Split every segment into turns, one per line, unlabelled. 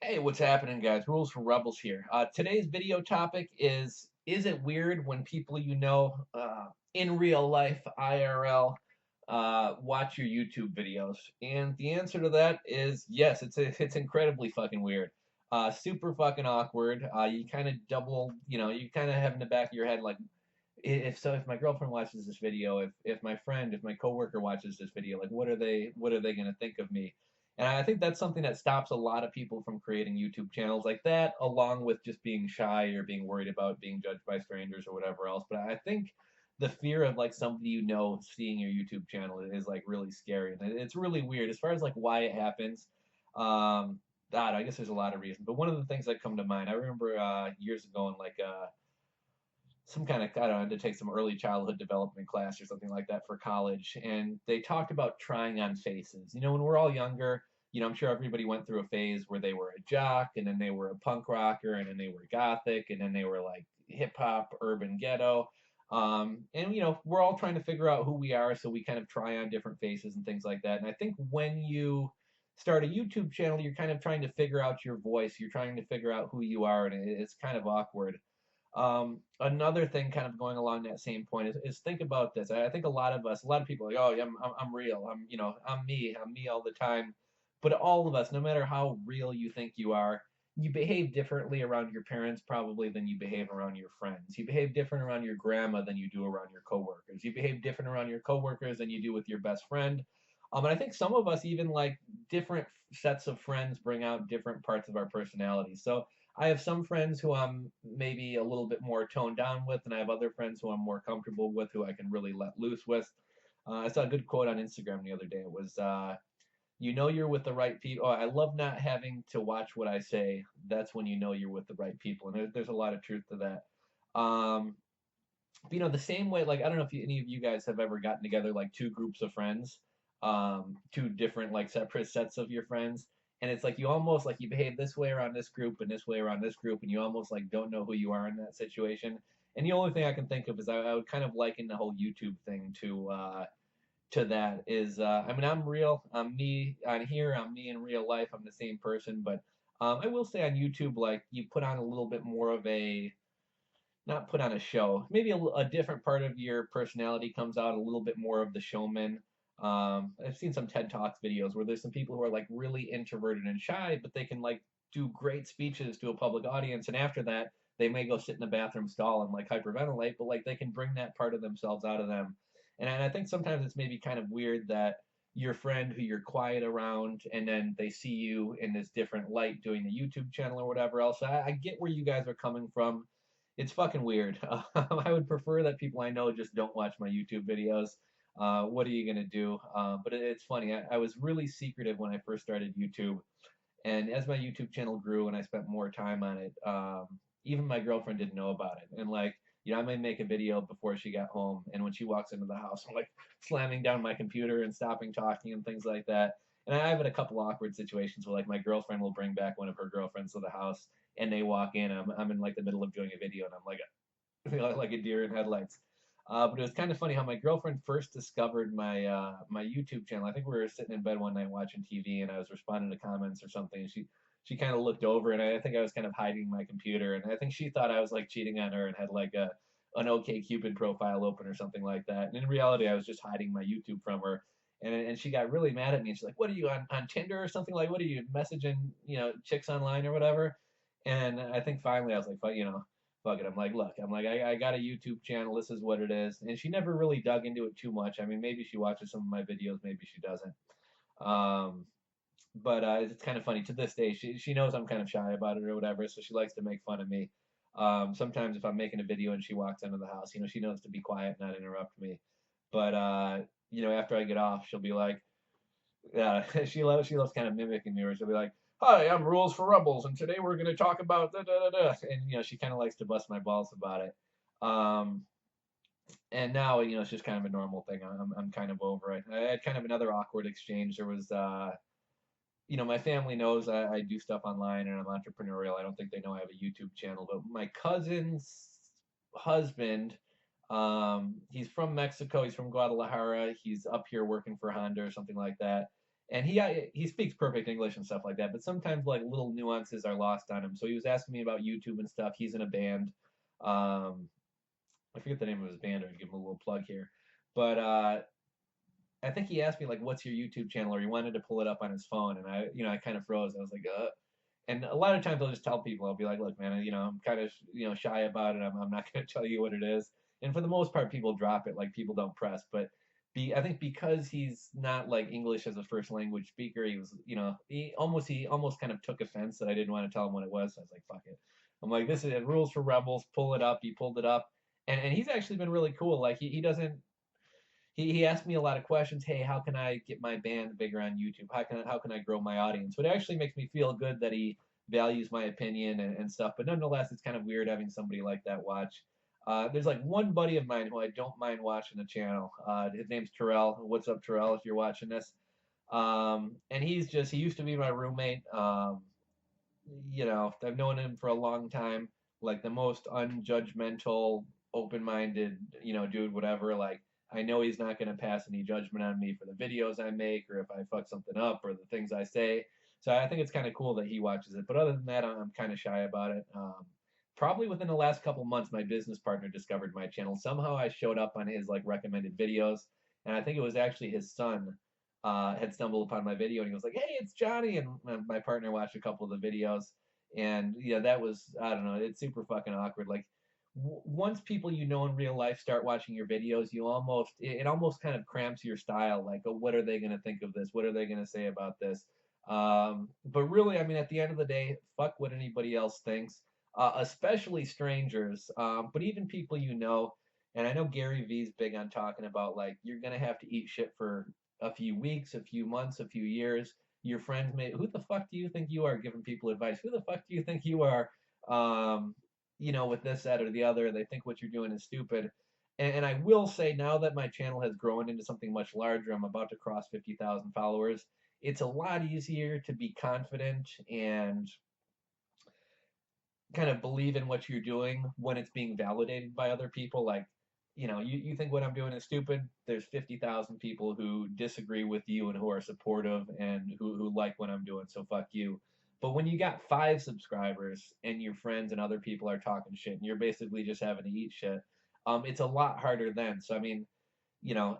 Hey, what's happening, guys? Rules for Rebels here. Today's video topic is it weird when people in real life, IRL, watch your YouTube videos? And the answer to that is yes, it's incredibly fucking weird. Super fucking awkward. You kind of you kind of have in the back of your head, like, if my girlfriend watches this video, if my coworker watches this video, like what are they gonna think of me? And I think that's something that stops a lot of people from creating YouTube channels like that, along with just being shy or being worried about being judged by strangers or whatever else. But I think the fear of like somebody seeing your YouTube channel is like really scary, and it's really weird as far as like why it happens. I guess there's a lot of reasons, but one of the things that come to mind, I remember years ago in like some kind of, I don't know, to take some early childhood development class or something like that for college. And they talked about trying on faces. When we're all younger, I'm sure everybody went through a phase where they were a jock and then they were a punk rocker and then they were gothic and then they were like hip hop, urban ghetto. And we're all trying to figure out who we are. So we kind of try on different faces and things like that. And I think when you start a YouTube channel, you're kind of trying to figure out your voice. You're trying to figure out who you are. And it's kind of awkward. Another thing kind of going along that same point is think about this. I think a lot of people are like, oh, yeah, I'm real. I'm me all the time. But all of us, no matter how real you think you are, you behave differently around your parents probably than you behave around your friends. You behave different around your grandma than you do around your coworkers. You behave different around your coworkers than you do with your best friend. And I think some of us even like different sets of friends bring out different parts of our personality. So I have some friends who I'm maybe a little bit more toned down with, and I have other friends who I'm more comfortable with, who I can really let loose with. I saw a good quote on Instagram the other day. It was, "You know you're with the right people." Oh, I love not having to watch what I say. That's when you know you're with the right people, and there's a lot of truth to that. Um, the same way, like I don't know if any of you guys have ever gotten together like two groups of friends, two different like separate sets of your friends, and it's like you almost like you behave this way around this group and this way around this group, and you almost like don't know who you are in that situation. And the only thing I can think of is I would kind of liken the whole YouTube thing to that is I mean I'm real, I'm me on here, I'm me in real life, I'm the same person, but I will say on YouTube like you put on a little bit more of a not put on a show. Maybe a different part of your personality comes out, a little bit more of the showman. I've seen some TED Talks videos where there's some people who are like really introverted and shy, but they can like do great speeches to a public audience, and after that, they may go sit in a bathroom stall and like hyperventilate, but like they can bring that part of themselves out of them. And I think sometimes it's maybe kind of weird that your friend who you're quiet around and then they see you in this different light doing the YouTube channel or whatever else. I get where you guys are coming from. It's fucking weird. I would prefer that people I know just don't watch my YouTube videos. What are you gonna do? But it's funny. I was really secretive when I first started YouTube, and as my YouTube channel grew and I spent more time on it, even my girlfriend didn't know about it. And like, I may make a video before she got home, and when she walks into the house, I'm like slamming down my computer and stopping talking and things like that. And I've had a couple awkward situations where like my girlfriend will bring back one of her girlfriends to the house, and they walk in. I'm in like the middle of doing a video, and I'm like like a deer in headlights. But it was kind of funny how my girlfriend first discovered my YouTube channel. I think we were sitting in bed one night watching TV, and I was responding to comments or something. And she kind of looked over, and I think I was kind of hiding my computer, and I think she thought I was like cheating on her and had like a an OK Cupid profile open or something like that. And in reality, I was just hiding my YouTube from her. And she got really mad at me. And she's like, "What are you on Tinder or something? Like, what are you messaging, chicks online or whatever?" And I think finally I was like, fuck it. I'm like, look, I got a YouTube channel. This is what it is. And she never really dug into it too much. I mean, maybe she watches some of my videos, maybe she doesn't. Um, but it's kind of funny to this day. She knows I'm kind of shy about it or whatever, so she likes to make fun of me. Sometimes if I'm making a video and she walks into the house, she knows to be quiet, not interrupt me. But after I get off, she'll be like, yeah, she loves kind of mimicking me, where she'll be like, "Hi, I'm Rules for Rebels, and today we're going to talk about da da da da," and she kind of likes to bust my balls about it. Um, and now it's just kind of a normal thing. I'm kind of over it. I had kind of another awkward exchange. There was my family knows I do stuff online and I'm entrepreneurial. I don't think they know I have a YouTube channel, but my cousin's husband, he's from Mexico. He's from Guadalajara. He's up here working for Honda or something like that. and he speaks perfect English and stuff like that, but sometimes like little nuances are lost on him. So he was asking me about YouTube and stuff. He's in a band. Um, I forget the name of his band. I'll give him a little plug here, but I think he asked me like, "What's your YouTube channel?" Or he wanted to pull it up on his phone, and I kind of froze. I was like, And a lot of times I'll just tell people, I'll be like, "Look, man, I'm kind of shy about it. I'm not going to tell you what it is." And for the most part, people drop it. Like people don't press. But I think because he's not like English as a first language speaker, he was, he almost kind of took offense that I didn't want to tell him what it was. So I was like, "Fuck it." I'm like, "This is rules for rebels. Pull it up." He pulled it up, and he's actually been really cool. Like he doesn't he asked me a lot of questions. Hey, how can I get my band bigger on YouTube? How can I grow my audience? But it actually makes me feel good that he values my opinion and stuff. But nonetheless, it's kind of weird having somebody like that watch. There's like one buddy of mine who I don't mind watching the channel. His name's Terrell. What's up, Terrell? If you're watching this, and he used to be my roommate. I've known him for a long time, like the most unjudgmental, open-minded, dude, whatever. Like, I know he's not going to pass any judgment on me for the videos I make or if I fuck something up or the things I say. So I think it's kind of cool that he watches it. But other than that, I'm kind of shy about it. Probably within the last couple months, my business partner discovered my channel. Somehow I showed up on his like recommended videos, and I think it was actually his son had stumbled upon my video and he was like, "Hey, it's Johnny," and my partner watched a couple of the videos, and yeah, that was I don't know, it's super fucking awkward. Like once people in real life start watching your videos, it almost kind of cramps your style. Like, oh, what are they gonna think of this? What are they gonna say about this? But really, I mean, at the end of the day, fuck what anybody else thinks, especially strangers, but even people you know. And I know Gary Vee's big on talking about like you're gonna have to eat shit for a few weeks, a few months, a few years. Your friends may, who the fuck do you think you are giving people advice? Who the fuck do you think you are, um, with this, that, or the other? They think what you're doing is stupid. And I will say now that my channel has grown into something much larger, I'm about to cross 50,000 followers. It's a lot easier to be confident and kind of believe in what you're doing when it's being validated by other people. Like, you think what I'm doing is stupid. There's 50,000 people who disagree with you and who are supportive and who like what I'm doing. So fuck you. But when you got 5 subscribers and your friends and other people are talking shit and you're basically just having to eat shit, it's a lot harder then. So I mean,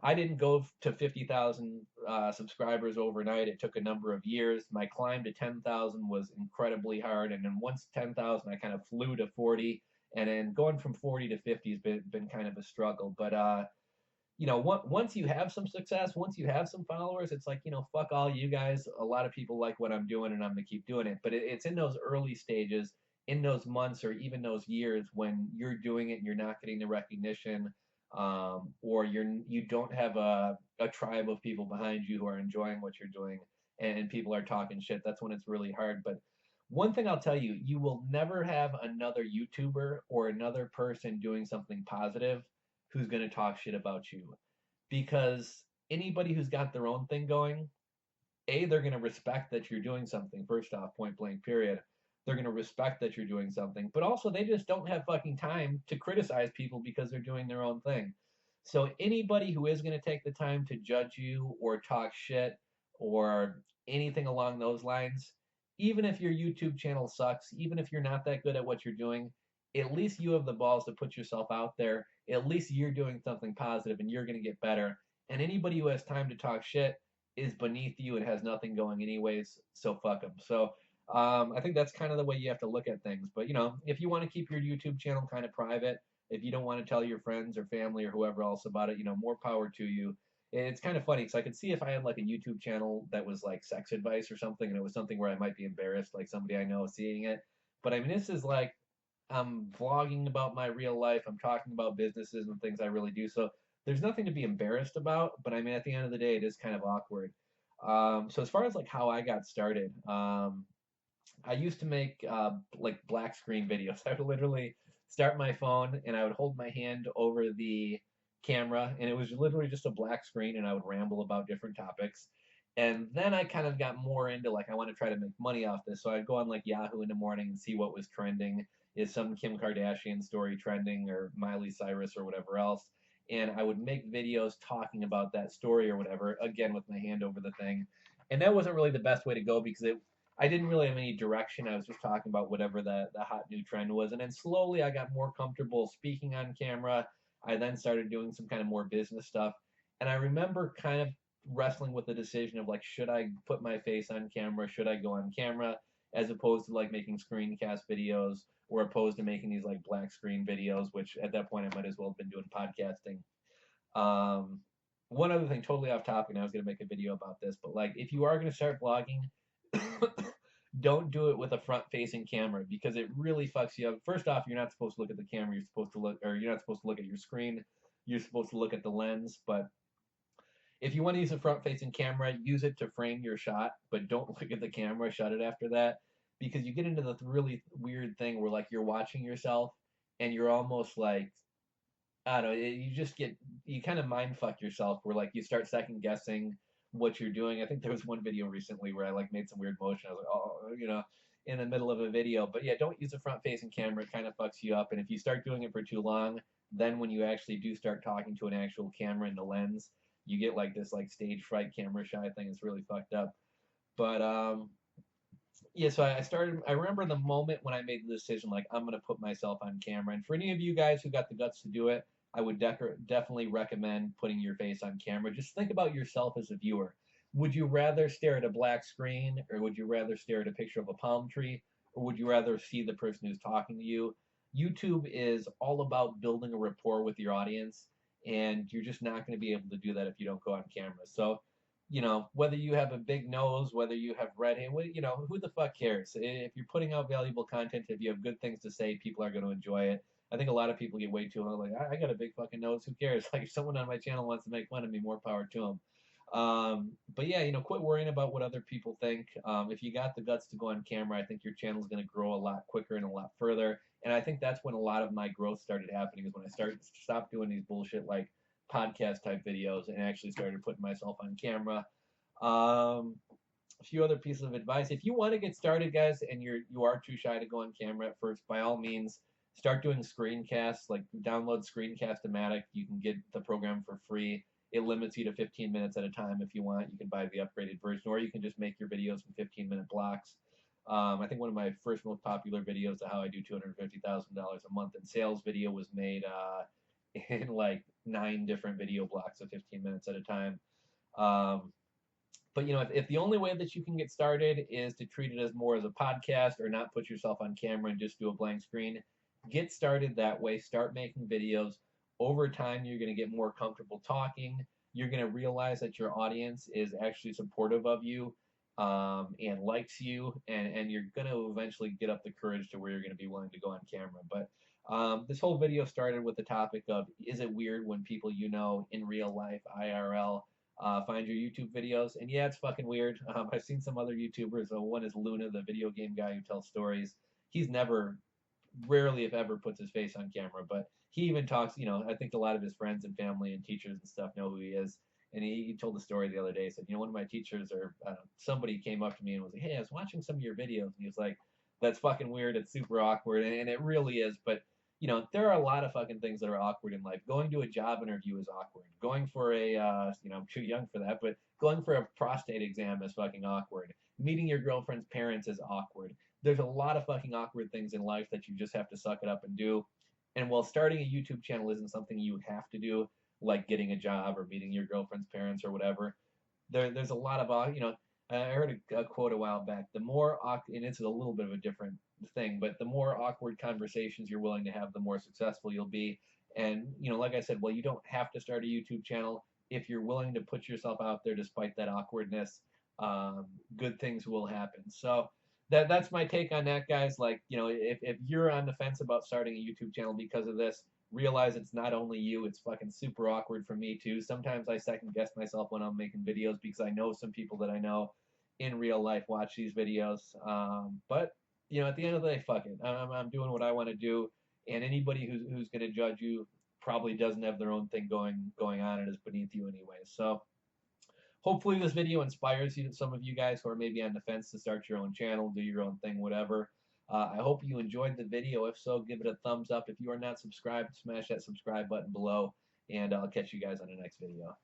I didn't go to 50,000 subscribers overnight. It took a number of years. My climb to 10,000 was incredibly hard. And then once 10,000, I kind of flew to 40. And then going from 40 to 50 has been kind of a struggle. But, once you have some success, once you have some followers, it's like, fuck all you guys. A lot of people like what I'm doing and I'm going to keep doing it. But it's in those early stages, in those months or even those years when you're doing it and you're not getting the recognition, or you don't have a tribe of people behind you who are enjoying what you're doing and people are talking shit. That's when it's really hard. But one thing I'll tell you, you will never have another YouTuber or another person doing something positive who's going to talk shit about you, because anybody who's got their own thing going, they're going to respect that you're doing something. First off, point blank, period. They're going to respect that you're doing something, but also they just don't have fucking time to criticize people because they're doing their own thing. So anybody who is going to take the time to judge you or talk shit or anything along those lines, even if your YouTube channel sucks, even if you're not that good at what you're doing, at least you have the balls to put yourself out there. At least you're doing something positive and you're going to get better. And anybody who has time to talk shit is beneath you and has nothing going anyways, so fuck them. So I think that's kind of the way you have to look at things. But if you want to keep your YouTube channel kind of private, if you don't want to tell your friends or family or whoever else about it, more power to you. It's kind of funny because I could see if I had like a YouTube channel that was like sex advice or something, and it was something where I might be embarrassed, like somebody I know seeing it. But I mean, this is like I'm vlogging about my real life. I'm talking about businesses and things I really do. So there's nothing to be embarrassed about. But I mean, at the end of the day, it is kind of awkward. So as far as like how I got started, I used to make like black screen videos. I would literally start my phone and I would hold my hand over the camera, and it was literally just a black screen, and I would ramble about different topics. And then I kind of got more into like I want to try to make money off this, so I'd go on like Yahoo in the morning and see what was trending. Is some Kim Kardashian story trending or Miley Cyrus or whatever else? And I would make videos talking about that story or whatever, again with my hand over the thing. And that wasn't really the best way to go because I didn't really have any direction. I was just talking about whatever the hot new trend was. And then slowly I got more comfortable speaking on camera. I then started doing some kind of more business stuff. And I remember kind of wrestling with the decision of like, should I put my face on camera? Should I go on camera? As opposed to like making screencast videos or opposed to making these like black screen videos, which at that point I might as well have been doing podcasting. Um, One other thing, totally off topic, and I was going to make a video about this, but like if you are going to start vlogging, don't do it with a front facing camera because it really fucks you up. First off, you're not supposed to look at the camera, you're supposed to look, or you're not supposed to look at your screen, you're supposed to look at the lens. But if you want to use a front facing camera, use it to frame your shot, but don't look at the camera, shut it after that, because you get into the really weird thing where like you're watching yourself and you're almost like, I don't know, you just get, you kind of mind fuck yourself where like you start second guessing what you're doing. I think there was one video recently where I like made some weird motion. I was like, oh, in the middle of a video. But yeah, don't use a front facing camera. It kind of fucks you up. And if you start doing it for too long, then when you actually do start talking to an actual camera in the lens, you get like this like stage fright camera shy thing. It's really fucked up. But yeah, so I remember the moment when I made the decision, like, I'm going to put myself on camera. And for any of you guys who got the guts to do it, I would definitely recommend putting your face on camera. Just think about yourself as a viewer. Would you rather stare at a black screen, or would you rather stare at a picture of a palm tree, or would you rather see the person who's talking to you? YouTube is all about building a rapport with your audience, and you're just not going to be able to do that if you don't go on camera. So whether you have a big nose, whether you have red hair, who the fuck cares? If you're putting out valuable content, if you have good things to say, people are going to enjoy it. I think a lot of people get way too like, I got a big fucking nose. Who cares? Like, if someone on my channel wants to make fun of me, more power to them. But yeah, quit worrying about what other people think. If you got the guts to go on camera, I think your channel is going to grow a lot quicker and a lot further. And I think that's when a lot of my growth started happening, is when I stopped doing these bullshit like podcast type videos and actually started putting myself on camera. A few other pieces of advice: if you want to get started, guys, and you are too shy to go on camera at first, by all means, start doing screencasts. Like, download Screencast-O-Matic. You can get the program for free. It limits you to 15 minutes at a time. If you want, you can buy the upgraded version, or you can just make your videos in 15-minute blocks. I think one of my first most popular videos, how I do $250,000 a month in sales video, was made in like 9 different video blocks of 15 minutes at a time. But if the only way that you can get started is to treat it as more as a podcast, or not put yourself on camera and just do a blank screen, get started that way. Start making videos. Over time, you're going to get more comfortable talking. You're going to realize that your audience is actually supportive of you, and likes you, and you're going to eventually get up the courage to where you're going to be willing to go on camera. But this whole video started with the topic of, is it weird when people in real life, IRL, find your YouTube videos? And yeah, it's fucking weird. I've seen some other YouTubers. One is Luna, the video game guy who tells stories. He's rarely if ever puts his face on camera, but he even talks, I think a lot of his friends and family and teachers and stuff know who he is. And he told the story the other day. He said, one of my teachers, or somebody came up to me and was like, hey, I was watching some of your videos. And he was like, that's fucking weird. It's super awkward. And it really is. But there are a lot of fucking things that are awkward in life. Going to a job interview is awkward. Going for I'm too young for that, but going for a prostate exam is fucking awkward. Meeting your girlfriend's parents is awkward. There's a lot of fucking awkward things in life that you just have to suck it up and do. And while starting a YouTube channel isn't something you have to do, like getting a job or meeting your girlfriend's parents or whatever, there's a lot of, I heard a quote a while back, the more, and it's a little bit of a different thing, but the more awkward conversations you're willing to have, the more successful you'll be. And, like I said, well, you don't have to start a YouTube channel. If you're willing to put yourself out there despite that awkwardness, good things will happen. So that's my take on that, guys. Like, if you're on the fence about starting a YouTube channel because of this, realize it's not only you. It's fucking super awkward for me too. Sometimes I second guess myself when I'm making videos because I know some people that I know in real life watch these videos. But at the end of the day, fuck it. I'm doing what I want to do, and anybody who's going to judge you probably doesn't have their own thing going on and is beneath you anyway. So hopefully this video inspires some of you guys who are maybe on the fence to start your own channel, do your own thing, whatever. I hope you enjoyed the video. If so, give it a thumbs up. If you are not subscribed, smash that subscribe button below, and I'll catch you guys on the next video.